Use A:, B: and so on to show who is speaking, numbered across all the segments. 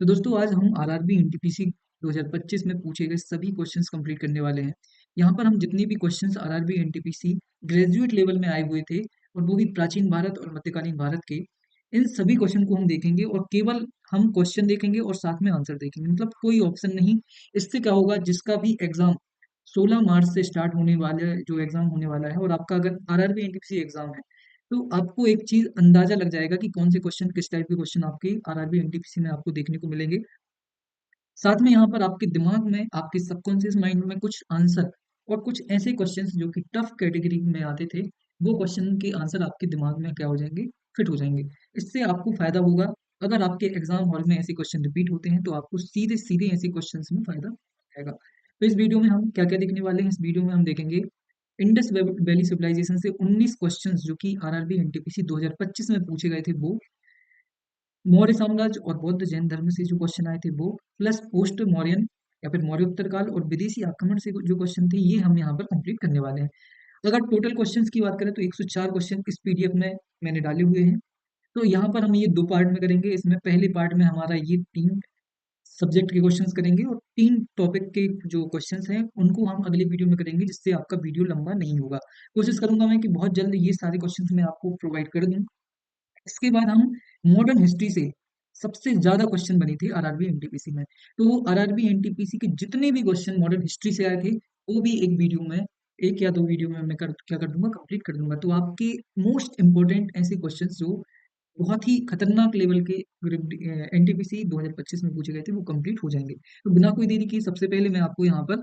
A: तो दोस्तों आज हम आरआरबी एनटीपीसी 2025 में पूछे गए सभी क्वेश्चंस कंप्लीट करने वाले हैं। यहाँ पर हम जितने भी questions RRB NTPC graduate level में आए हुए थे और वो भी प्राचीन भारत और मध्यकालीन भारत के, इन सभी क्वेश्चन को हम देखेंगे और केवल हम क्वेश्चन देखेंगे और साथ में आंसर देखेंगे, मतलब कोई ऑप्शन नहीं। इससे क्या होगा, जिसका भी एग्जाम 16 मार्च से स्टार्ट होने वाले जो एग्जाम होने वाला है और आपका अगर आरआरबी एनटीपीसी एग्जाम है तो आपको एक चीज अंदाजा लग जाएगा कि कौन से क्वेश्चन, किस टाइप के क्वेश्चन आपके आरआरबी एनटीपीसी में आपको देखने को मिलेंगे। साथ में यहाँ पर आपके दिमाग में, आपके सबकॉन्शियस माइंड में कुछ आंसर और कुछ ऐसे क्वेश्चंस जो कि टफ कैटेगरी में आते थे, वो क्वेश्चन के आंसर आपके दिमाग में क्या हो जाएंगे, फिट हो जाएंगे। इससे आपको फायदा होगा। अगर आपके एग्जाम हॉल में ऐसे क्वेश्चन रिपीट होते हैं तो आपको सीधे सीधे ऐसे क्वेश्चन में फायदा आएगा। तो इस वीडियो में हम क्या क्या देखने वाले हैं, इस वीडियो में हम देखेंगे इंडस वैली सिविलाइजेशन से 19 क्वेश्चंस जो कि आरआरबी एनटीपीसी 2025 में पूछे गए थे वो, मौर्य साम्राज्य और बौद्ध जैन धर्म से जो क्वेश्चन आए थे वो, प्लस पोस्ट मौर्यन या फिर मौर्योत्तर काल और विदेशी आक्रमण से जो क्वेश्चन थे, ये हम यहाँ पर कंप्लीट करने वाले हैं। अगर टोटल क्वेश्चंस की बात करें तो 104 क्वेश्चन इस पीडीएफ में मैंने डाले हुए हैं। तो यहाँ पर हम ये दो पार्ट में करेंगे। इसमें पहले पार्ट में हमारा ये 3 सब्जेक्ट के क्वेश्चंस करेंगे और 3 टॉपिक के जो क्वेश्चंस हैं उनको हम अगले वीडियो में करेंगे, जिससे आपका वीडियो लंबा नहीं होगा। कोशिश करूंगा मैं कि बहुत जल्द ये सारे क्वेश्चंस मैं आपको प्रोवाइड कर दूं। इसके बाद हम मॉडर्न हिस्ट्री से सबसे ज्यादा क्वेश्चन बने थे आरआरबी एनटीपीसी में, तो आरआरबी एनटीपीसी के जितने भी क्वेश्चन मॉडर्न हिस्ट्री से आए थे वो भी एक वीडियो में, एक या दो वीडियो में मैं क्या कर दूंगा, कंप्लीट कर दूंगा। तो आपके मोस्ट इंपोर्टेंट ऐसे क्वेश्चंस जो बहुत ही खतरनाक लेवल के एनटीपीसी 2025 में पूछे गए थे वो कंप्लीट हो जाएंगे। तो बिना कोई देरी की सबसे पहले मैं आपको यहाँ पर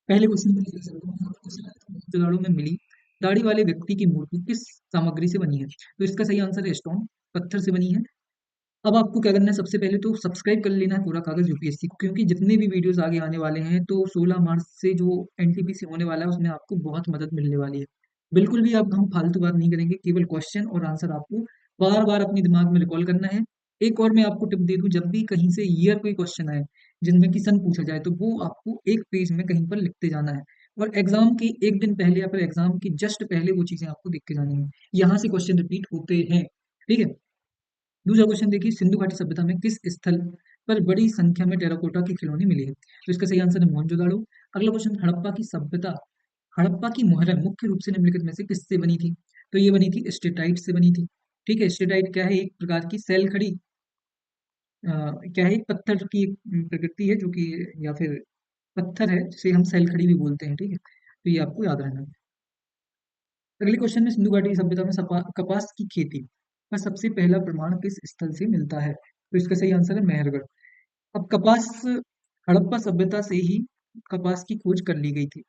A: पहले क्वेश्चन पर लेकर चलता हूँ। यहाँ पर क्वेश्चन आया था, मोहनजोदाड़ो में मिली दाढ़ी वाले व्यक्ति की मूर्ति किस सामग्री से बनी है? तो इसका सही आंसर है स्टोन, पत्थर से बनी है। अब आपको क्या करना है, सबसे पहले तो सब्सक्राइब कर लेना है पूरा कागज यूपीएससी को, क्योंकि जितने भी वीडियोस आगे आने वाले हैं तो 16 मार्च से जो एनटीपीसी होने वाला है उसमें आपको बहुत मदद मिलने वाली है। बिल्कुल भी अब हम फालतू बात नहीं करेंगे, केवल क्वेश्चन और आंसर आपको बार बार अपने दिमाग में रिकॉल करना है। एक और मैं आपको टिप दे दूं, जब भी कहीं से ईयर कोई क्वेश्चन आए जिनमें कि सन पूछा जाए तो वो आपको एक पेज में कहीं पर लिखते जाना है और एग्जाम के एक दिन पहले या फिर एग्जाम के जस्ट पहले वो चीजें आपको लिख के जानी है। यहाँ से क्वेश्चन रिपीट होते हैं, ठीक है। दूसरा क्वेश्चन देखिए, सिंधु घाटी सभ्यता में किस स्थल पर बड़ी संख्या में टेराकोटा के खिलौने मिले हैं? तो इसका सही आंसर है मोहनजोदाड़ो। अगला क्वेश्चन, हड़प्पा की सभ्यता, हड़प्पा की मोहरम मुख्य रूप से निम्नलिखित में से किससे बनी थी? तो ये बनी थी स्टेटाइट से बनी थी। ठीक है, स्टेटाइट क्या है, एक प्रकार की सेल खड़ी क्या है, एक पत्थर की एक प्रकृति है जो कि, या फिर पत्थर है जिसे हम सेल खड़ी भी बोलते हैं, ठीक है। तो ये आपको याद रहना है। अगले क्वेश्चन में, सिंधु घाटी सभ्यता में कपास की खेती का सबसे पहला प्रमाण किस स्थल से मिलता है? तो इसका सही आंसर है मेहरगढ़। अब कपास, हड़प्पा सभ्यता से ही कपास की खोज कर ली गई थी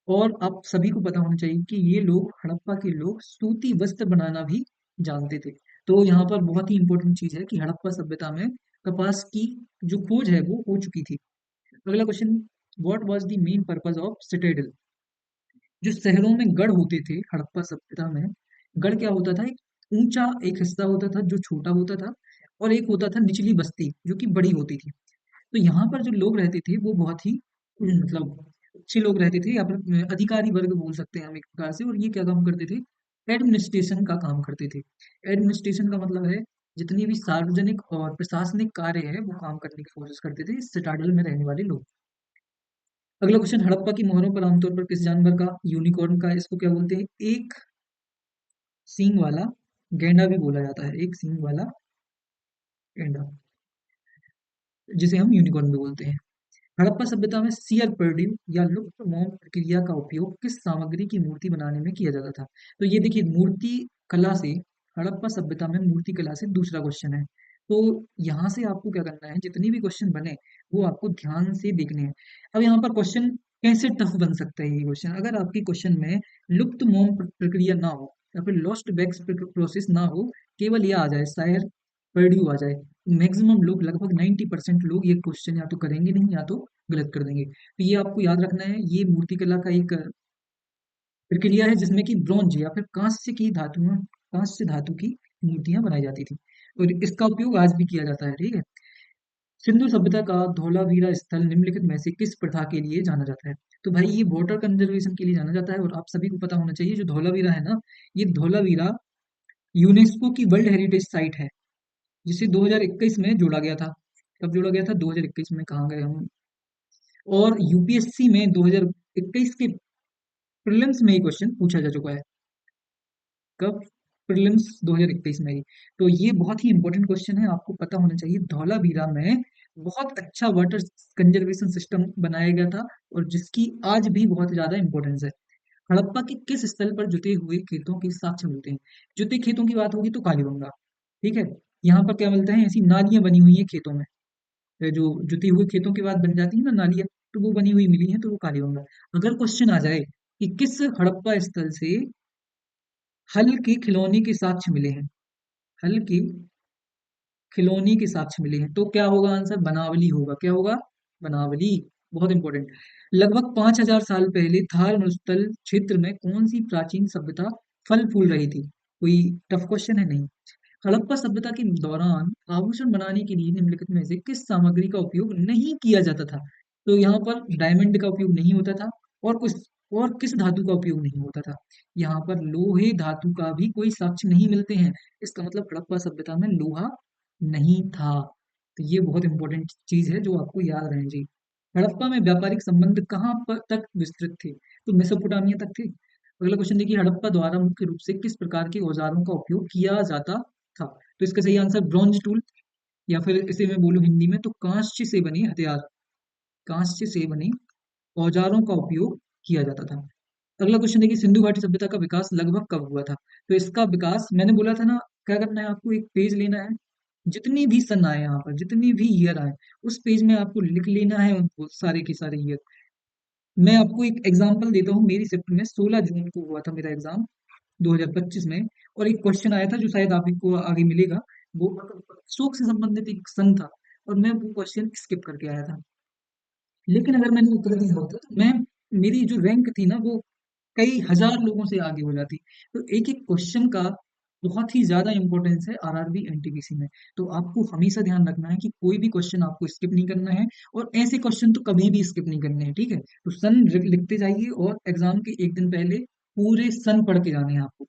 A: और आप सभी को पता होना चाहिए कि ये लोग, हड़प्पा के लोग सूती वस्त्र बनाना भी जानते थे। तो यहाँ पर बहुत ही इंपॉर्टेंट चीज है कि हड़प्पा सभ्यता में कपास की जो खोज है वो हो चुकी थी। अगला question, what was the main purpose of Citadel? जो शहरों में गढ़ होते थे हड़प्पा सभ्यता में, गढ़ क्या होता था, एक ऊंचा एक हिस्सा होता था जो छोटा होता था और एक होता था निचली बस्ती जो कि बड़ी होती थी। तो यहाँ पर जो लोग रहते थे वो बहुत ही मतलब अच्छे लोग रहते थे, या फिर अधिकारी वर्ग बोल सकते हैं हम एक प्रकार से। और ये क्या काम करते थे, एडमिनिस्ट्रेशन का काम करते थे। एडमिनिस्ट्रेशन का मतलब है जितनी भी सार्वजनिक और प्रशासनिक कार्य है वो काम करने की कोशिश करते थे इस सिटाडल में रहने वाले लोग। अगला क्वेश्चन, हड़प्पा की मोहरों पर आमतौर पर किस जानवर का, यूनिकॉर्न का, इसको क्या बोलते हैं, एक सींग वाला गैंडा भी बोला जाता है, एक सींग वाला गैंडा, जिसे हम यूनिकॉर्न भी बोलते हैं। हड़प्पा सभ्यता में सियर पर्डिल या लुप्त मोम प्रक्रिया का उपयोग किस सामग्री की मूर्ति बनाने में किया जाता था? तो ये देखिए, मूर्ति कला से, हड़प्पा सभ्यता में मूर्ति कला से दूसरा क्वेश्चन है। तो यहाँ से आपको क्या करना है, जितने भी क्वेश्चन बने वो आपको ध्यान से देखने हैं। अब यहाँ पर क्वेश्चन कैसे टफ बन सकता है ये क्वेश्चन, अगर आपके क्वेश्चन में लुप्त मोम प्रक्रिया ना हो या फिर लॉस्ट वैक्स प्रोसेस ना हो, केवल ये आ जाए शायर पर्ड्यू आ जाए, मैक्सिमम लोग, लगभग 90% लोग ये क्वेश्चन या तो करेंगे नहीं या तो गलत कर देंगे। तो ये आपको याद रखना है, ये मूर्तिकला का एक प्रक्रिया है जिसमें कि ब्रॉन्ज या फिर कांस्य धातु की मूर्तियां बनाई जाती थी और इसका उपयोग आज भी किया जाता है, ठीक है। सिंधु सभ्यता का धौलावीरा स्थल निम्नलिखित में से किस प्रथा के लिए जाना जाता है? तो भाई ये वाटर कंजर्वेशन के लिए जाना जाता है और आप सभी को पता होना चाहिए जो धौलावीरा है ना, ये धौलावीरा यूनेस्को की वर्ल्ड हेरिटेज साइट है जिसे 2021 में जोड़ा गया था। कब जोड़ा गया था? 2021 में। कहाँ गए हम? और यूपीएससी में 2021 के प्रीलिम्स में ये क्वेश्चन पूछा जा चुका है। कब? प्रीलिम्स 2021 में ही। तो ये बहुत ही इंपॉर्टेंट क्वेश्चन है, आपको पता होना चाहिए। धौलावीरा में बहुत अच्छा वाटर कंजर्वेशन सिस्टम बनाया गया था और जिसकी आज भी बहुत ज्यादा इंपॉर्टेंस है। हड़प्पा के किस स्थल पर जुते हुए खेतों के साक्ष्य मिलते हैं? जुते खेतों की बात होगी तो कालीबंगा। ठीक है। यहाँ पर क्या मिलता है? ऐसी नालियां बनी हुई हैं खेतों में। जो जुती हुए खेतों के बाद बन जाती है ना नालियां, तो वो बनी हुई मिली है, तो वो कालीबंगा। अगर क्वेश्चन आ जाए कि किस हड़प्पा स्थल से हल के खिलौने के साक्ष्य मिले हैं, हल के खिलौने के साक्ष्य मिले हैं, तो क्या होगा आंसर? बनावली होगा। क्या होगा? बनावली। बहुत इंपॉर्टेंट। लगभग 5,000 साल पहले थार मरुस्थल क्षेत्र में कौन सी प्राचीन सभ्यता फल फूल रही थी? कोई टफ क्वेश्चन है? नहीं। हड़प्पा सभ्यता के दौरान आभूषण बनाने के लिए निम्नलिखित में से किस सामग्री का उपयोग नहीं किया जाता था? तो यहाँ पर डायमंड का उपयोग नहीं होता था, और कुछ और किस धातु का उपयोग नहीं होता था? यहाँ पर लोहे धातु का भी कोई साक्ष्य नहीं मिलते हैं। इसका मतलब हड़प्पा सभ्यता में लोहा नहीं था। तो ये बहुत इंपॉर्टेंट चीज है जो आपको याद रहनी चाहिए। हड़प्पा में व्यापारिक संबंध कहाँ पर तक विस्तृत थे? तो मेसोपोटामिया तक थे। अगला क्वेश्चन देखिए, हड़प्पा द्वारा मुख्य रूप से किस प्रकार के औजारों का उपयोग किया जाता था? तो इसका सही आंसर ब्रॉन्ज टूल, या फिर इसे मैं बोलूं हिंदी में तो कांस्य से बने हथियार, कांस्य से बने औजारों का उपयोग किया जाता था। अगला क्वेश्चन देखिए, सिंधु घाटी सभ्यता का विकास लगभग कब हुआ था? तो इसका विकास मैंने बोला था ना, क्या करना है आपको? एक पेज लेना है, जितनी भी सन आए यहाँ पर, जितनी भी ईयर आए, उस पेज में आपको लिख लेना है उनको, सारे के सारे ईयर। मैं आपको एक एग्जांपल देता हूँ। मेरी शिफ्ट में 16 जून को हुआ था मेरा एग्जाम 2025 में, और एक क्वेश्चन आया था जो शायद आपको आगे मिलेगा। वो अशोक से संबंधित एक सन था, और मैं वो क्वेश्चन स्किप करके आया था। लेकिन अगर मैंने उत्तर दिया होता तो मैं, मेरी जो रैंक थी ना वो कई हजार लोगों से आगे हो जाती। तो एक एक क्वेश्चन का बहुत ही ज्यादा इंपॉर्टेंस है आरआरबी एनटीपीसी में। तो आपको हमेशा ध्यान रखना है कि कोई भी क्वेश्चन आपको स्किप नहीं करना है, और ऐसे क्वेश्चन तो कभी भी स्किप नहीं करने हैं। ठीक है। तो सन लिखते जाइए, और एग्जाम के एक दिन पहले पूरे सन पढ़ के जाने हैं आपको।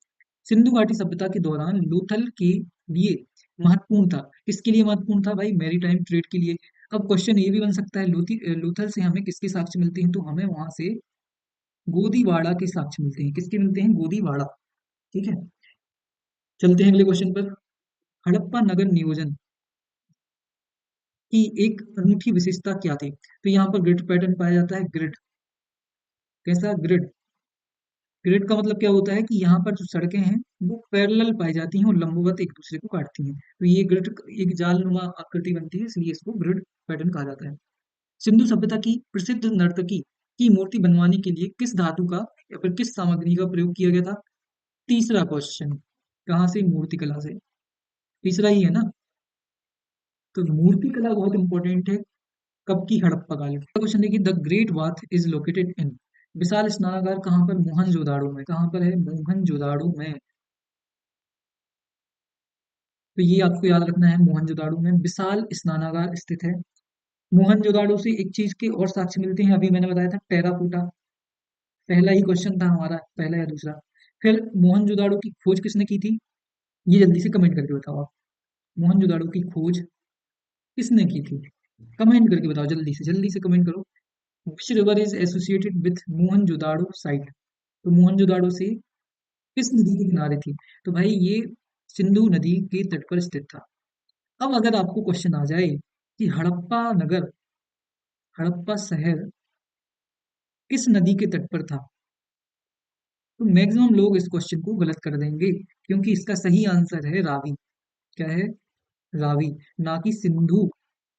A: सिंधु घाटी सभ्यता के दौरान लोथल के लिए महत्वपूर्ण था। किसके लिए महत्वपूर्ण था भाई? मैरीटाइम ट्रेड के लिए। अब क्वेश्चन ये भी बन सकता है, लोथल से हमें किसके साक्ष्य मिलते हैं? तो हमें वहां से गोदीवाड़ा के साक्ष्य मिलते हैं। किसके मिलते हैं? गोदीवाड़ा। ठीक है। चलते हैं अगले क्वेश्चन पर। हड़प्पा नगर नियोजन की एक अनूठी विशेषता क्या थी? तो यहाँ पर ग्रिड पैटर्न पाया जाता है। ग्रिड कैसा? ग्रिड। ग्रिड का मतलब क्या होता है कि यहाँ पर जो सड़कें हैं वो पैरेलल पाई जाती हैं और लंबवत एक दूसरे को काटती हैं। तो ये ग्रिड एक जालनुमा आकृति बनती है, इसलिए इसको ग्रिड पैटर्न कहा जाता है। सिंधु सभ्यता की प्रसिद्ध नर्तकी की मूर्ति बनवाने के लिए किस धातु का या फिर किस सामग्री का प्रयोग किया गया था? तीसरा क्वेश्चन। कहाँ से? मूर्ति कला से। तीसरा ही है ना। तो मूर्ति कला बहुत इंपॉर्टेंट है। कब की? हड़प्पा काल की। क्वेश्चन देखिए, the great bath is located in, विशाल स्नानागार कहाँ पर? मोहनजोदाड़ो में। कहाँ पर है? मोहनजोदाड़ो में। तो ये आपको याद रखना है, मोहनजोदाड़ो में विशाल स्नानागार स्थित है। मोहनजोदाड़ो से एक चीज के और साक्ष्य मिलते हैं, अभी मैंने बताया था टेराकोटा। पहला ही क्वेश्चन था हमारा, पहला या दूसरा। फिर मोहनजोदाड़ो की खोज किसने की थी? ये जल्दी से कमेंट करके बताओ आप। मोहनजोदाड़ो की खोज किसने की थी? कमेंट करके बताओ, जल्दी से कमेंट करो। Which river is associated with Mohenjodaro site? तो मोहनजोदाड़ो से किस नदी के किनारे थी? तो भाई ये सिंधु नदी के तट पर स्थित था। अब अगर आपको क्वेश्चन आ जाए कि हड़प्पा नगर, हड़प्पा शहर किस नदी के तट पर था, तो मैक्सिमम लोग इस क्वेश्चन को गलत कर देंगे, क्योंकि इसका सही आंसर है रावी। क्या है? रावी, ना कि सिंधु।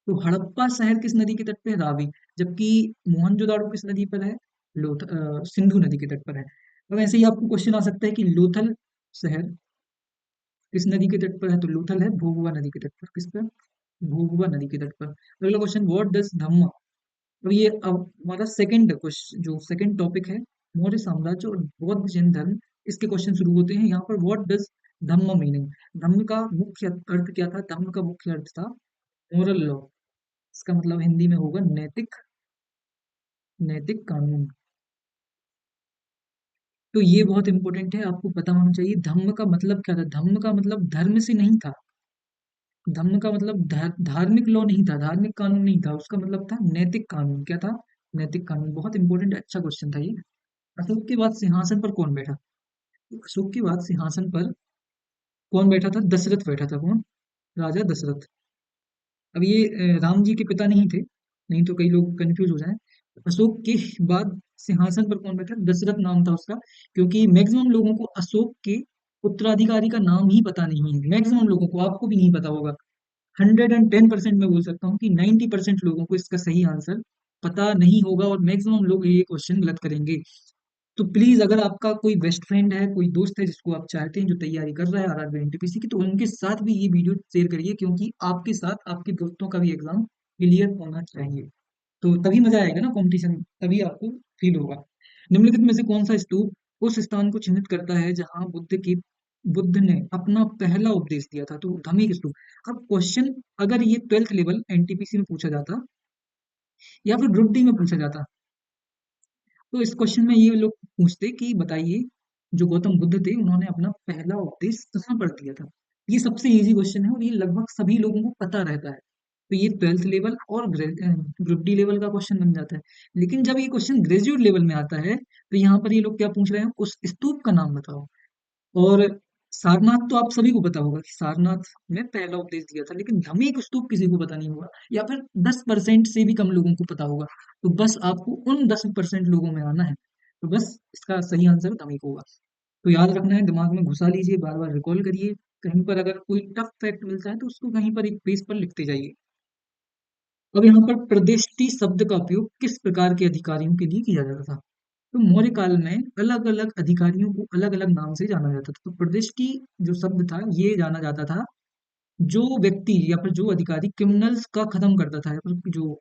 A: तो हड़प्पा शहर किस नदी के तट पे है? रावी। जबकि मोहनजोदाड़ो किस नदी पर है? सिंधु नदी के तट पर है। अब ऐसे ही आपको क्वेश्चन आ सकता है कि लोथल शहर किस नदी के तट पर है? तो लोथल है भोगवा नदी के तट पर। किस पर? भोगवा नदी के तट पर। अगला क्वेश्चन, व्हाट डज धम्म, अब ये अब हमारा सेकंड क्वेश्चन, जो सेकंड टॉपिक है, मौर्य साम्राज्य और बौद्ध जैन धर्म, इसके क्वेश्चन शुरू होते हैं यहाँ पर। What does dhamma meaning? Dhamma का मुख्य अर्थ क्या था? धम्म का मुख्य अर्थ था मोरल लॉ। इसका मतलब हिंदी में होगा नैतिक, नैतिक कानून। तो ये बहुत इंपॉर्टेंट है, आपको पता होना चाहिए। धम्म का मतलब क्या था? धम्म का मतलब धर्म से नहीं था। धम्म का मतलब धार्मिक लॉ नहीं था, धार्मिक कानून नहीं था, उसका मतलब था नैतिक कानून। क्या था? नैतिक कानून। बहुत इंपॉर्टेंट अच्छा क्वेश्चन था ये। अशोक के बाद सिंहासन पर कौन बैठा? अशोक के बाद सिंहासन पर कौन बैठा था? दशरथ बैठा था। कौन? राजा दशरथ। अब ये राम जी के पिता नहीं थे, नहीं तो कई लोग कंफ्यूज हो जाएं। अशोक के बाद सिंहासन पर कौन बैठा? दशरथ नाम था उसका। क्योंकि मैक्सिमम लोगों को अशोक के उत्तराधिकारी का नाम ही पता नहीं है, मैक्सिमम लोगों को, आपको भी नहीं पता होगा। 110% मैं बोल सकता हूँ कि 90% लोगों को इसका सही आंसर पता नहीं होगा, और मैक्सिमम लोग ये क्वेश्चन गलत करेंगे। तो प्लीज, अगर आपका कोई बेस्ट फ्रेंड है, कोई दोस्त है जिसको आप चाहते हैं जो तैयारी कर रहा है आरआरबी एनटीपीसी की, तो उनके साथ भी ये वीडियो शेयर करिए, क्योंकि आपके साथ आपके दोस्तों का भी एग्जाम क्लियर होना चाहिए। तो तभी मजा आएगा ना कंपटीशन, तभी आपको फील होगा। निम्नलिखित में से कौन सा स्तूप उस स्थान को चिन्हित करता है जहां बुद्ध ने अपना पहला उपदेश दिया था? तो धार्मिक स्तूप। अब क्वेश्चन अगर ये 12th लेवल एनटीपीसी में पूछा जाता या फिर ग्रुप डी में पूछा जाता, तो इस क्वेश्चन में ये लोग पूछते कि बताइए, जो गौतम बुद्ध थे उन्होंने अपना पहला उपदेश कहाँ पर दिया था? ये सबसे इजी क्वेश्चन है और ये लगभग सभी लोगों को पता रहता है। तो ये 12th लेवल और ग्रुप डी लेवल का क्वेश्चन बन जाता है। लेकिन जब ये क्वेश्चन ग्रेजुएट लेवल में आता है, तो यहाँ पर ये लोग क्या पूछ रहे हैं? उस स्तूप का नाम बताओ। और सारनाथ तो आप सभी को पता होगा कि सारनाथ में पहला उपदेश दिया था, लेकिन धम्मिक स्तूप किसी को पता नहीं होगा, या फिर 10% से भी कम लोगों को पता होगा। तो बस आपको उन 10% लोगों में आना है। तो बस इसका सही आंसर धम्मिक होगा। तो याद रखना है, दिमाग में घुसा लीजिए, बार बार रिकॉल करिए। कहीं पर अगर कोई टफ फैक्ट मिलता है तो उसको कहीं पर एक पेज पर लिखते जाइए। अब यहाँ पर प्रदिष्टि शब्द का उपयोग किस प्रकार के अधिकारियों के लिए किया जाता था? तो मौर्य काल में अलग अलग अधिकारियों को अलग अलग नाम से जाना जाता था। तो प्रदिष्टि जो शब्द था ये जाना जाता था जो व्यक्ति या फिर जो अधिकारी क्रिमिनल्स का खत्म करता था, या फिर जो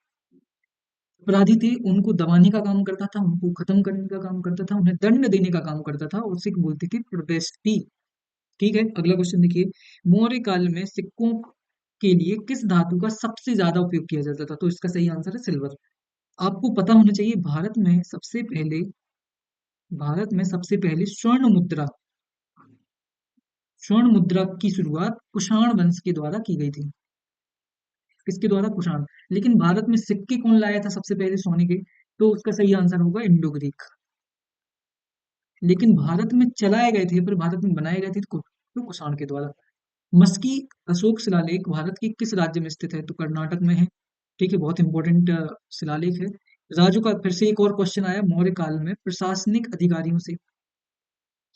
A: अपराधी थे उनको दबाने का काम करता था, उनको खत्म करने का काम करता था, उन्हें दंड देने का काम करता था, उसे बोलते थे प्रदिष्टि। ठीक है, अगला क्वेश्चन देखिए। मौर्य काल में सिक्कों के लिए किस धातु का सबसे ज्यादा उपयोग किया जाता था? तो इसका सही आंसर है सिल्वर। आपको पता होना चाहिए, भारत में सबसे पहले स्वर्ण मुद्रा, स्वर्ण मुद्रा की शुरुआत कुषाण वंश के द्वारा की गई थी। किसके द्वारा? कुषाण। लेकिन भारत में सिक्के कौन लाया था सबसे पहले सोने के? तो उसका सही आंसर होगा इंडो ग्रीक। लेकिन भारत में चलाए गए थे, पर भारत में बनाए गए थे तो कुषाण के द्वारा। मस्की अशोक शिलालेख भारत के किस राज्य में स्थित है? तो कर्नाटक में है। ठीक है, बहुत इंपॉर्टेंट शिलालेख है। राजू का फिर से एक और क्वेश्चन आया, मौर्य काल में प्रशासनिक अधिकारियों से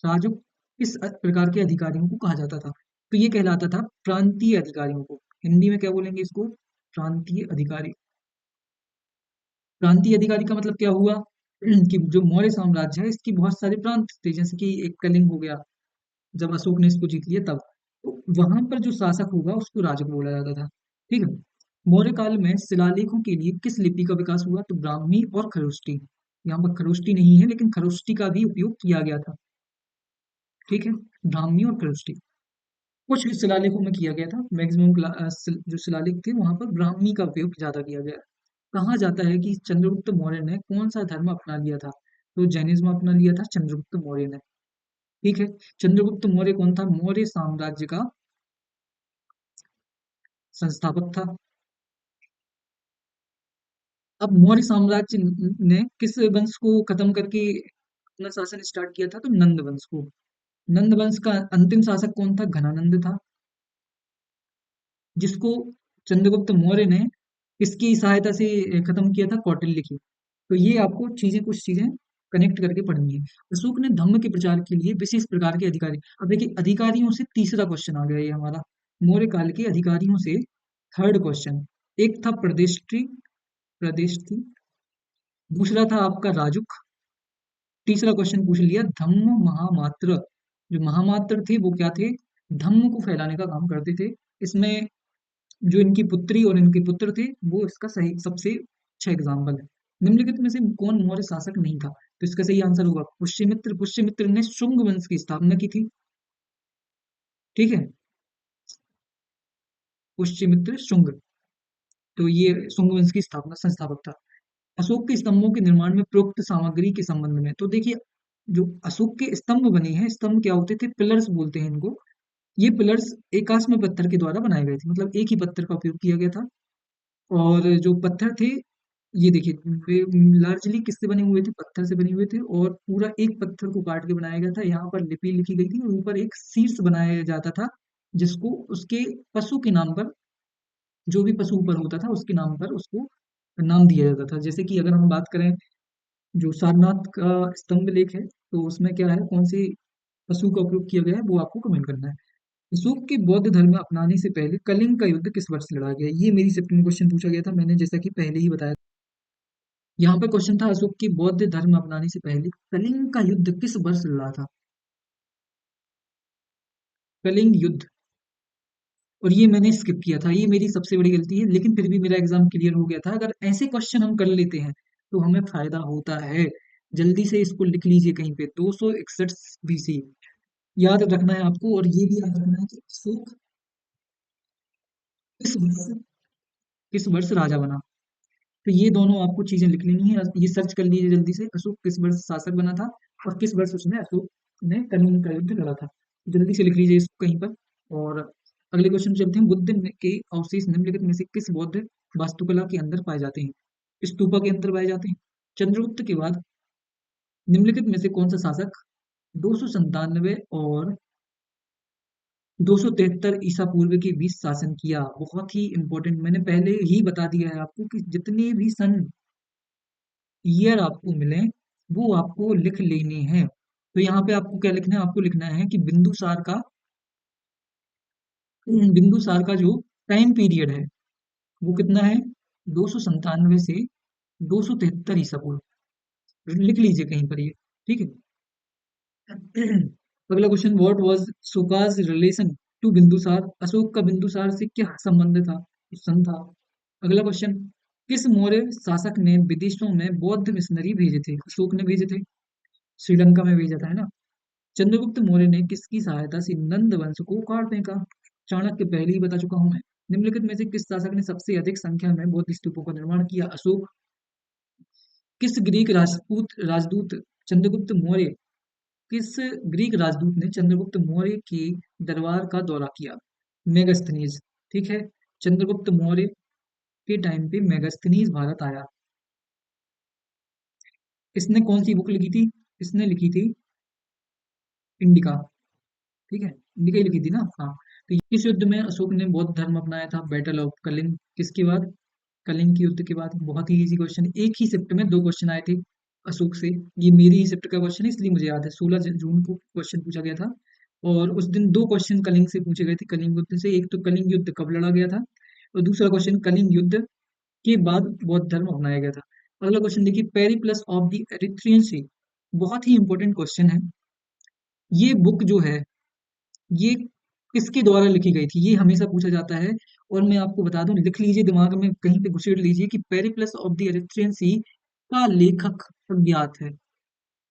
A: राजू किस प्रकार के अधिकारियों को कहा जाता था? तो ये कहलाता था प्रांतीय अधिकारियों को। हिंदी में क्या बोलेंगे इसको? प्रांतीय अधिकारी। प्रांतीय अधिकारी का मतलब क्या हुआ? कि जो मौर्य साम्राज्य है इसकी बहुत सारे प्रांत थे, जैसे कि एक कलिंग हो गया, जब अशोक ने इसको जीत लिया तब। तो वहां पर जो शासक होगा उसको राजक बोला जाता था। ठीक है। मौर्य काल में शिलालेखों के लिए किस लिपि का विकास हुआ? तो ब्राह्मी और खरोष्टी। यहाँ पर खरोष्टी नहीं है, लेकिन खरोष्टी का भी उपयोग किया गया था। ठीक है, ब्राह्मी और खरोष्टी कुछ शिलालेखों में किया गया था। मैक्सिमम जो शिलालेख थे वहां पर ब्राह्मी का उपयोग ज्यादा किया गया। कहा जाता है कि चंद्रगुप्त मौर्य ने कौन सा धर्म अपना लिया था? तो जैनिज्म अपना लिया था चंद्रगुप्त मौर्य ने। ठीक है। चंद्रगुप्त मौर्य कौन था? मौर्य साम्राज्य का संस्थापक था। अब मौर्य साम्राज्य ने किस वंश को खत्म करके अपना शासन स्टार्ट किया था? तो नंद वंश को। नंद वंश का अंतिम शासक कौन था? घनानंद था, जिसको चंद्रगुप्त मौर्य ने किसकी सहायता से खत्म किया था? कौटिल्य की। तो ये आपको कुछ चीजें कनेक्ट करके पढ़नी है। अशोक ने धम्म के प्रचार के लिए विशेष प्रकार के अधिकारी। अब देखिए, अधिकारियों से तीसरा क्वेश्चन आ गया ये हमारा, मौर्य काल के अधिकारियों से थर्ड क्वेश्चन। एक था प्रदेश थी, दूसरा था आपका राजुक, तीसरा क्वेश्चन पूछ लिया धम्म महामात्र। जो महामात्र थे वो क्या थे? धम्म को फैलाने का काम करते थे। इसमें जो इनकी पुत्री और इनके पुत्र थे वो इसका सही सबसे अच्छा एग्जाम्पल है। निम्नलिखित में से कौन मौर्य शासक नहीं था? तो इसका सही आंसर होगा पुष्यमित्र। पुष्यमित्र ने शुंग वंश की स्थापना की थी। ठीक है, पुष्यमित्र शुंग, तो ये शुंग वंश की स्थापना संस्थापक था। अशोक के स्तंभों के निर्माण में प्रयुक्त सामग्री के संबंध में, तो देखिए, जो अशोक के स्तंभ बने हैं, स्तंभ क्या होते थे? पिलर्स बोलते हैं इनको। ये पिलर्स एकाश्म पत्थर के द्वारा बनाए गए थे, मतलब एक ही पत्थर का उपयोग किया गया था। और जो पत्थर थे, ये देखिए, वे लार्जली किससे बने हुए थे? पत्थर से बने हुए थे, और पूरा एक पत्थर को काट के बनाया गया था। यहाँ पर लिपि लिखी गई थी और ऊपर एक शीर्ष बनाया जाता था, जिसको उसके पशु के नाम पर, जो भी पशु ऊपर होता था उसके नाम पर उसको नाम दिया जाता था। जैसे कि अगर हम बात करें, जो सारनाथ का स्तंभ लेख है, तो उसमें क्या है, कौन से पशु का उपयोग किया गया है, वो आपको कमेंट करना है। अशोक के बौद्ध धर्म अपनाने से पहले कलिंग का युद्ध किस वर्ष लड़ा गया? ये मेरी शिफ्ट में क्वेश्चन पूछा गया था, मैंने जैसा कि पहले ही बताया। यहाँ पे क्वेश्चन था, अशोक के बौद्ध धर्म अपनाने से पहले कलिंग का युद्ध किस वर्ष लड़ा था? कलिंग युद्ध। और ये मैंने स्किप किया था, ये मेरी सबसे बड़ी गलती है, लेकिन फिर भी मेरा एग्जाम क्लियर हो गया था। अगर ऐसे क्वेश्चन हम कर लेते हैं तो हमें फायदा होता है। जल्दी से इसको लिख लीजिए कहीं पे, 261 बीसी याद रखना है आपको। और ये भी याद रखना है कि अशोक किस वर्ष किस वर्ष राजा बना। तो ये दोनों आपको चीजें लिख लेनी है, ये सर्च कर लीजिए जल्दी से, अशोक किस वर्ष शासक बना था और किस वर्ष उसने अशोक ने कलिंग का युद्ध लड़ा था। जल्दी से लिख लीजिए इसको कहीं पर। और अगले क्वेश्चन चलते हैं, के अवशेष निम्नलिखित में से किस बौद्ध वास्तुकला के अंदर पाए जाते हैं? स्तूपा के अंदर पाए जाते हैं। चंद्रगुप्त के बाद निम्नलिखित में से कौन सा शासक 297 और 273 ईसा पूर्व के बीच शासन किया? बहुत ही इंपॉर्टेंट, मैंने पहले ही बता दिया है आपको कि जितने भी सन ईयर आपको मिले वो आपको लिख लेने हैं। तो यहाँ पे आपको क्या लिखना है? आपको लिखना है कि बिंदुसार का जो टाइम पीरियड है वो कितना है? 297 से 273 ईसा पूर्व। लिख लीजिए कहीं पर ये, ठीक है। अगला question, what was Ashoka's relation to Bindusara? Ashoka का बिंदुसार से क्या संबंध था, सन था? अगला क्वेश्चन, किस मौर्य शासक ने विदेशों में बौद्ध मिशनरी भेजे थे? अशोक ने भेजे थे, श्रीलंका में भेजा था, है ना। चंद्रगुप्त मौर्य ने किसकी सहायता से नंद वंश को उखाड़ फेंका? चाणक्य, पहले ही बता चुका हूं मैं। निम्नलिखित में से किस शासक ने सबसे अधिक संख्या में बौद्ध स्तूपों का निर्माण किया? अशोक। किस ग्रीक राजपूत राजदूत चंद्रगुप्त मौर्य किस ग्रीक राजदूत ने चंद्रगुप्त मौर्य के दरबार का दौरा किया? मेगास्थनीज, ठीक है। चंद्रगुप्त मौर्य के टाइम पे मेगास्थनीज भारत आया। इसने कौन सी बुक लिखी थी? इसने लिखी थी इंडिका, ठीक है, इंडिका ही लिखी थी ना, हाँ। तो किस युद्ध में अशोक ने बौद्ध धर्म अपनाया था? Battle of Kalinga. किसके बाद? कलिंग के युद्ध के बाद। बहुत ही इजी क्वेश्चन, एक ही शिफ्ट में दो क्वेश्चन आए थे अशोक से। ये मेरी ही शिफ्ट का क्वेश्चन है इसलिए मुझे याद है, 16 जून को क्वेश्चन पूछा गया था। और उस दिन दो क्वेश्चन कलिंग से पूछे गए थे, कलिंग युद्ध से। एक तो कलिंग युद्ध कब लड़ा गया था, और दूसरा क्वेश्चन कलिंग युद्ध के बाद बौद्ध धर्म अपनाया गया था। अगला क्वेश्चन देखिए, पेरिप्लस ऑफ द एरिथ्रियन सी, बहुत ही इंपॉर्टेंट क्वेश्चन है। ये बुक जो है, ये किसके द्वारा लिखी गई थी? ये हमेशा पूछा जाता है। और मैं आपको बता दूं, लिख लीजिए दिमाग में कहीं पे घुसेड़ लीजिए कि पेरिप्लस ऑफ द एरिथ्रियन सी का लेखक अज्ञात है।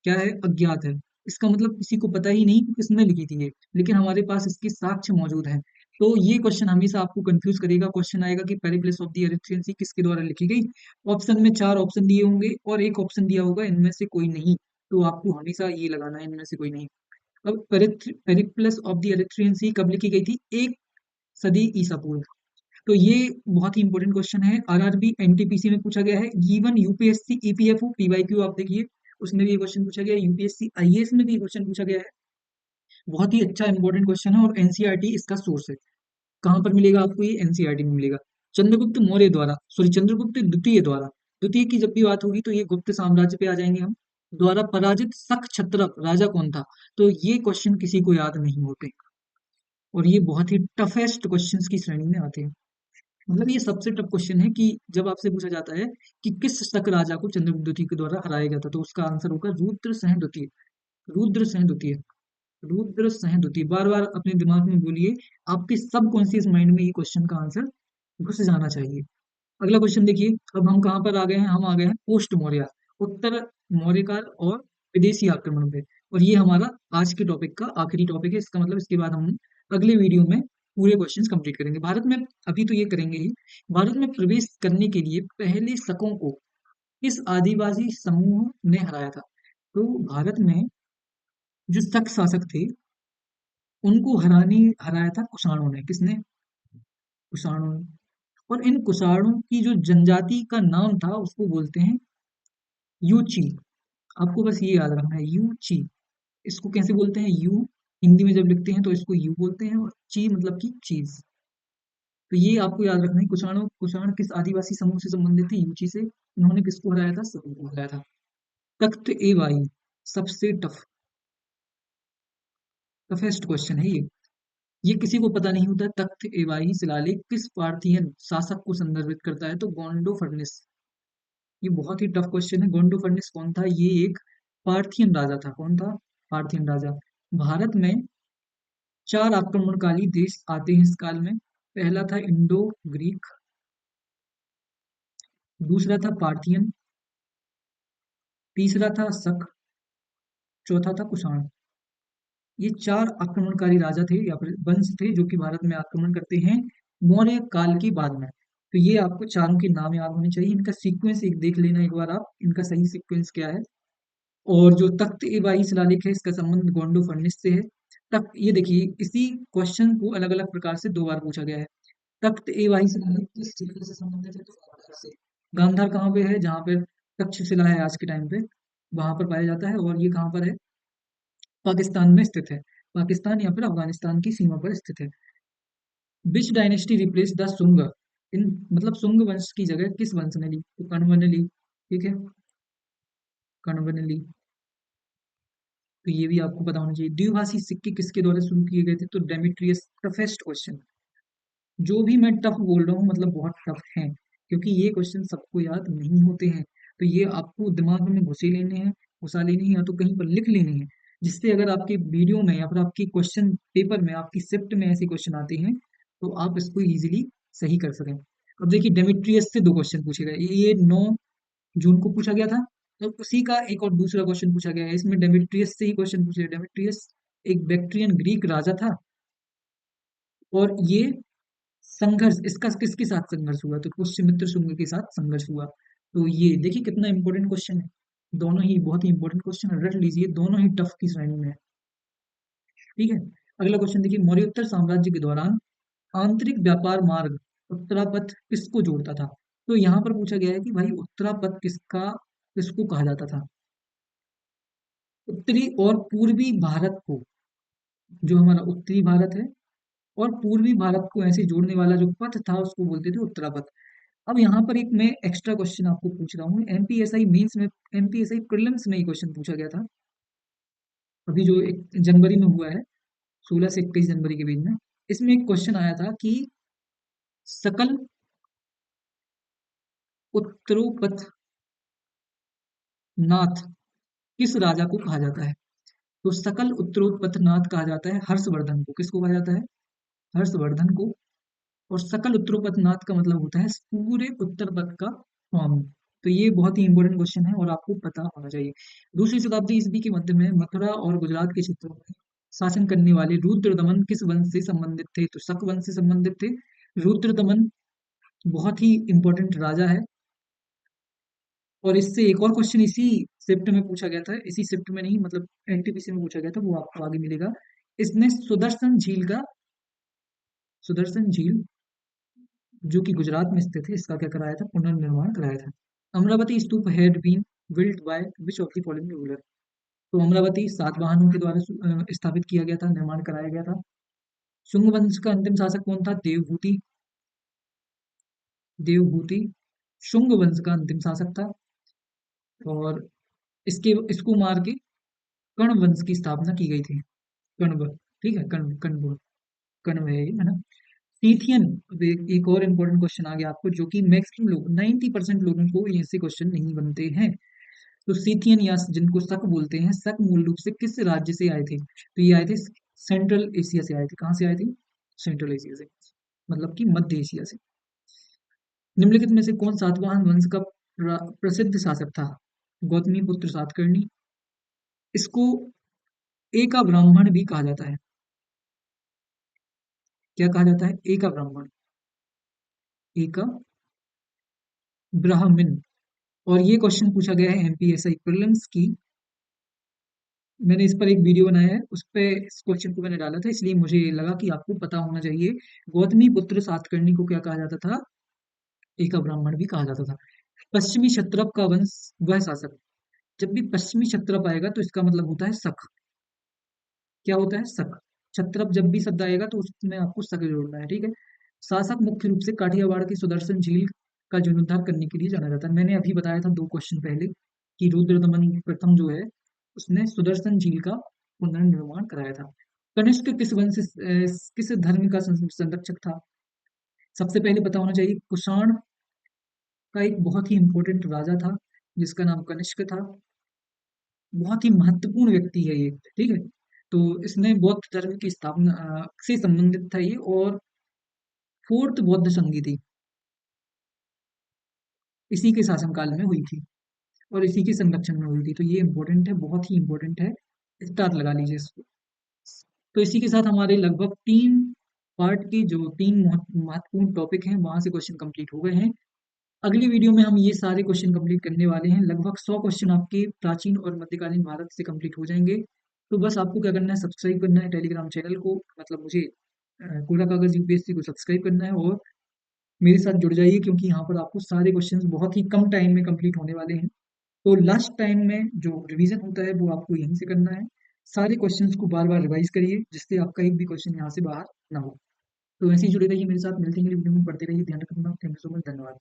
A: क्या है? अज्ञात है। इसका मतलब किसी को पता ही नहीं कि किसने लिखी थी ये, लेकिन हमारे पास इसके साक्ष्य मौजूद हैं। तो ये क्वेश्चन हमेशा आपको कंफ्यूज करेगा। क्वेश्चन आएगा कि पेरिप्लस ऑफ द एरिथ्रियन सी किसके द्वारा लिखी गई? ऑप्शन में चार ऑप्शन दिए होंगे और एक ऑप्शन दिया होगा इनमें से कोई नहीं। तो आपको हमेशा ये लगाना है, इनमें से कोई नहीं। अब पेरिप्लस ऑफ द एरिथ्रियन सी कब लिखी गई थी? 1 सदी ईसा पूर्व। तो ये बहुत ही इंपॉर्टेंट क्वेश्चन है, आरआरबी एनटीपीसी में पूछा गया है। इवन यूपीएससी ईपीएफओ पीवाईक्यू आप देखिए, उसमें भी ये क्वेश्चन पूछा गया है। यूपीएससी आईएएस में भी क्वेश्चन पूछा गया है। बहुत ही अच्छा इंपॉर्टेंट क्वेश्चन है और एनसीईआरटी इसका सोर्स है। कहाँ पर मिलेगा आपको? ये एनसीईआरटी में मिलेगा। चंद्रगुप्त मौर्य द्वारा, सॉरी, चंद्रगुप्त द्वितीय द्वारा, द्वितीय की जब भी बात होगी तो ये गुप्त साम्राज्य पे आ जाएंगे हम, द्वारा पराजित शक क्षत्रप राजा कौन था? तो ये क्वेश्चन किसी को याद नहीं होते, और ये बहुत ही टफेस्ट क्वेश्चंस की श्रेणी में आते हैं। मतलब ये सबसे टफ क्वेश्चन है कि जब आपसे पूछा जाता है कि किस शक राजा को चंद्रगुप्त द्वितीय के द्वारा हराया गया था, तो उसका आंसर होगा रुद्रसेन द्वितीय। रुद्रसेन द्वितीय, रुद्रसेन द्वितीय, बार बार अपने दिमाग में बोलिए, आपके सबकॉन्शियस माइंड में ये क्वेश्चन का आंसर घुस जाना चाहिए। अगला क्वेश्चन देखिए, अब हम कहाँ पर आ गए हैं? हम आ गए हैं पोस्ट मौर्य, उत्तर मौर्यकाल और विदेशी आक्रमण पे। और ये हमारा आज के टॉपिक का आखिरी टॉपिक है। इसका मतलब इसके बाद हम अगले वीडियो में पूरे क्वेश्चंस कंप्लीट करेंगे। भारत में, अभी तो ये करेंगे ही, भारत में प्रवेश करने के लिए पहले शकों को किस आदिवासी समूह ने हराया था? तो भारत में जो शक शासक थे उनको हराया था कुषाणों ने। किसने? कुषाणों ने। और इन कुषाणों की जो जनजाति का नाम था उसको बोलते हैं यूची। आपको बस ये याद रखना है, यूची। इसको कैसे बोलते हैं? यू हिंदी में जब लिखते हैं तो इसको यू बोलते हैं, और ची मतलब कि चीज। तो ये आपको याद रखना है। कुषाण किस आदिवासी समूह से संबंधित थे? यूची से। इन्होंने किसको हराया था? सभी को हराया था। तख्त ए वाई, सबसे टफेस्ट क्वेश्चन है ये किसी को पता नहीं होता। तख्त ए वाई शिलालेख किस पार्थियन शासक को संदर्भित करता है? तो गोंडो फर्निस। ये बहुत ही टफ क्वेश्चन है। गोंडो फर्निस कौन था? ये एक पार्थियन राजा था। कौन था? पार्थियन राजा। भारत में 4 आक्रमणकारी देश आते हैं इस काल में। पहला था इंडो ग्रीक, दूसरा था पार्थियन, तीसरा था शक, चौथा था कुषाण। ये 4 आक्रमणकारी राजा थे या फिर वंश थे जो कि भारत में आक्रमण करते हैं मौर्य काल के बाद में। तो ये आपको चारों के नाम याद होने चाहिए। इनका सीक्वेंस एक देख लेना एक बार आप, इनका सही सीक्वेंस क्या है। और जो तख्त ए बाई शिलालेख है इसका संबंध गोंडो फर्निस से है। तख्त, ये देखिए इसी क्वेश्चन को अलग अलग प्रकार से 2 बार पूछा गया है। तख्त ए वाई शिलालेख किस क्षेत्र से संबंधित है? तो गांधार से। गांधार कहाँ पे है? जहाँ पे तक्षशिला है आज के टाइम पे, वहां पर पाया जाता है। और ये कहाँ पर है? पाकिस्तान में स्थित है। पाकिस्तान या फिर अफगानिस्तान की सीमा पर स्थित है। विच डायनेस्टी रिप्लेस द सुंग? इन मतलब सुंग वंश की जगह किस वंश ने ली? तो कण्व ने ली। ठीक है, कण्व ने ली। तो ये भी आपको पता होना चाहिए। द्विभाषी सिक्के किसके द्वारा शुरू किए गए थे? तो डेमेट्रियस। Toughest question. जो भी मैं टफ बोल रहा हूँ मतलब बहुत टफ है, क्योंकि ये क्वेश्चन सबको याद नहीं होते हैं। तो ये आपको दिमाग में घुसे लेने हैं, घुसा लेने हैं, या तो कहीं पर लिख लेने हैं, जिससे अगर आपके वीडियो में या फिर आपकी क्वेश्चन पेपर में, आपकी शिफ्ट में ऐसे क्वेश्चन आते हैं तो आप इसको इजीली सही कर सकें। अब देखिए डेमेट्रियस से 2 क्वेश्चन पूछे गए। ये 9 जून को पूछा गया था। तो उसी का एक और दूसरा क्वेश्चन पूछा गया है। इसमें डेमेट्रियस से ही क्वेश्चन पूछे। डेमेट्रियस एक बैक्ट्रियन ग्रीक राजा था, और ये संघर्ष इसका किसके साथ संघर्ष हुआ? तो पुष्यमित्र शुंग के साथ संघर्ष हुआ। तो ये देखिए कितना इंपॉर्टेंट क्वेश्चन है। दोनों ही बहुत ही इंपॉर्टेंट क्वेश्चन है, रट लीजिए, दोनों ही टफ की श्रेणी में है। ठीक है, अगला क्वेश्चन देखिए। मौर्योत्तर साम्राज्य के दौरान आंतरिक व्यापार मार्ग उत्तरापथ किसको जोड़ता था? तो यहाँ पर पूछा गया है कि भाई उत्तरापथ किसको कहा जाता था? उत्तरी और पूर्वी भारत को, जो हमारा उत्तरी भारत है और पूर्वी भारत को ऐसे जोड़ने वाला जो पथ था उसको बोलते थे उत्तरापथ। अब यहाँ पर एक मैं एक्स्ट्रा क्वेश्चन आपको पूछ रहा हूँ। एमपीएसआई मेंस में, एमपीएसआई प्रीलिम्स में ये क्वेश्चन पूछा गया था, अभी जो 1 जनवरी में हुआ है, 16 से 21 जनवरी के बीच में। इसमें एक क्वेश्चन आया था कि सकल उत्तरोपथ नाथ किस राजा को कहा जाता है? तो सकल उत्तरोत्पथ नाथ कहा जाता है हर्षवर्धन को। किसको कहा जाता है? हर्षवर्धन को। और सकल उत्तरोपथ नाथ का मतलब होता है पूरे उत्तर पथ का स्वामी। तो ये बहुत ही इंपॉर्टेंट क्वेश्चन है और आपको पता होना चाहिए। दूसरी शताब्दी ईस्वी के मध्य में मथुरा और गुजरात के क्षेत्रों में शासन करने वाले रुद्रदमन किस वंश से संबंधित थे? तो शक वंश से संबंधित थे। रुद्रदमन बहुत ही इंपॉर्टेंट राजा है। और इससे एक और क्वेश्चन इसी शिफ्ट में पूछा गया था, इसी शिफ्ट में नहीं मतलब एनटीपीसी में पूछा गया था, वो आपको आगे मिलेगा। इसने सुदर्शन झील जो कि गुजरात में स्थित है, इसका क्या कराया था? पुनर्निर्माण कराया था। Amaravati stupa had been built by which of the following ruler? तो अमरावती सातवाहनों के द्वारा स्थापित किया गया था, निर्माण कराया गया था। शुंग वंश का अंतिम शासक कौन था? देवभूति। देवभूति शुंग वंश का अंतिम शासक था। और इसको मार के कर्ण वंश की स्थापना की गई थी। कण्व। ठीक है, कण्व है ये, है ना। सीथियन। अब एक और इम्पोर्टेंट क्वेश्चन आ गया आपको, जो कि मैक्सिमम लोग 90% लोगों को ऐसे क्वेश्चन नहीं बनते हैं। तो सीथियन या जिनको शक बोलते हैं, शक मूल रूप से किस राज्य से आए थे? तो ये आए थे सेंट्रल एशिया से आए थे। कहाँ से आए थे? सेंट्रल एशिया से, मतलब कि मध्य एशिया से। निम्नलिखित में से कौन सातवाहन वंश का प्रसिद्ध शासक था? गौतमी पुत्र सातकर्णी। इसको एका ब्राह्मण भी कहा जाता है। क्या कहा जाता है? एका ब्राह्मण, एका ब्राह्मण। और ये क्वेश्चन पूछा गया है एमपीएसआई प्रीलिम्स की मैंने इस पर एक वीडियो बनाया है, उस पे इस क्वेश्चन को मैंने डाला था, इसलिए मुझे लगा कि आपको पता होना चाहिए। गौतमी पुत्र सातकर्णी को क्या कहा जाता था? एका ब्राह्मण भी कहा जाता था। पश्चिमी क्षत्रप का वंश, वह शासक। जब भी पश्चिमी क्षत्रप आएगा तो इसका मतलब होता है शक। क्या होता है? शक। क्षत्रप जब भी शब्द आएगा तो उसमें आपको शक जोड़ना है, ठीक है। शासक मुख्य रूप से काठियावाड़ की सुदर्शन झील का जीर्णोद्धार करने के लिए जाना जाता है। मैंने अभी बताया था 2 क्वेश्चन पहले कि रुद्रदमन प्रथम जो है उसने सुदर्शन झील का पुनर्निर्माण कराया था। कनिष्क किस वंश किस धर्म का संरक्षक था? सबसे पहले पता होना चाहिए, कुषाण का एक बहुत ही इंपॉर्टेंट राजा था जिसका नाम कनिष्क था। बहुत ही महत्वपूर्ण व्यक्ति है ये, ठीक है। तो इसने बौद्ध धर्म की स्थापना से संबंधित था ये, और फोर्थ बौद्ध संधि थी इसी के शासनकाल में हुई थी और इसी के संरक्षण में हुई थी। तो ये इंपॉर्टेंट है, बहुत ही इंपॉर्टेंट है, स्टार लगा लीजिए इसको। तो इसी के साथ हमारे लगभग 3 पार्ट के जो 3 महत्वपूर्ण टॉपिक हैं वहां से क्वेश्चन कंप्लीट हो गए हैं। अगली वीडियो में हम ये सारे क्वेश्चन कंप्लीट करने वाले हैं। लगभग 100 क्वेश्चन आपके प्राचीन और मध्यकालीन भारत से कंप्लीट हो जाएंगे। तो बस आपको क्या करना है, सब्सक्राइब करना है टेलीग्राम चैनल को, मतलब मुझे कूड़ा कागज यूपीएससी को सब्सक्राइब करना है, और मेरे साथ जुड़ जाइए क्योंकि यहाँ पर आपको सारे क्वेश्चंस बहुत ही कम टाइम में कंप्लीट होने वाले हैं। तो लास्ट टाइम में जो रिवीजन होता है वो आपको यहीं से करना है। सारे क्वेश्चंस को बार बार रिवाइज करिए जिससे आपका एक भी क्वेश्चन यहाँ से बाहर ना हो। तो ऐसे ही जुड़े रहिए मेरे साथ, मिलते हैं अगली वीडियो में, पढ़ते रहिए, ध्यान रखना, थैंक यू सो मच, धन्यवाद।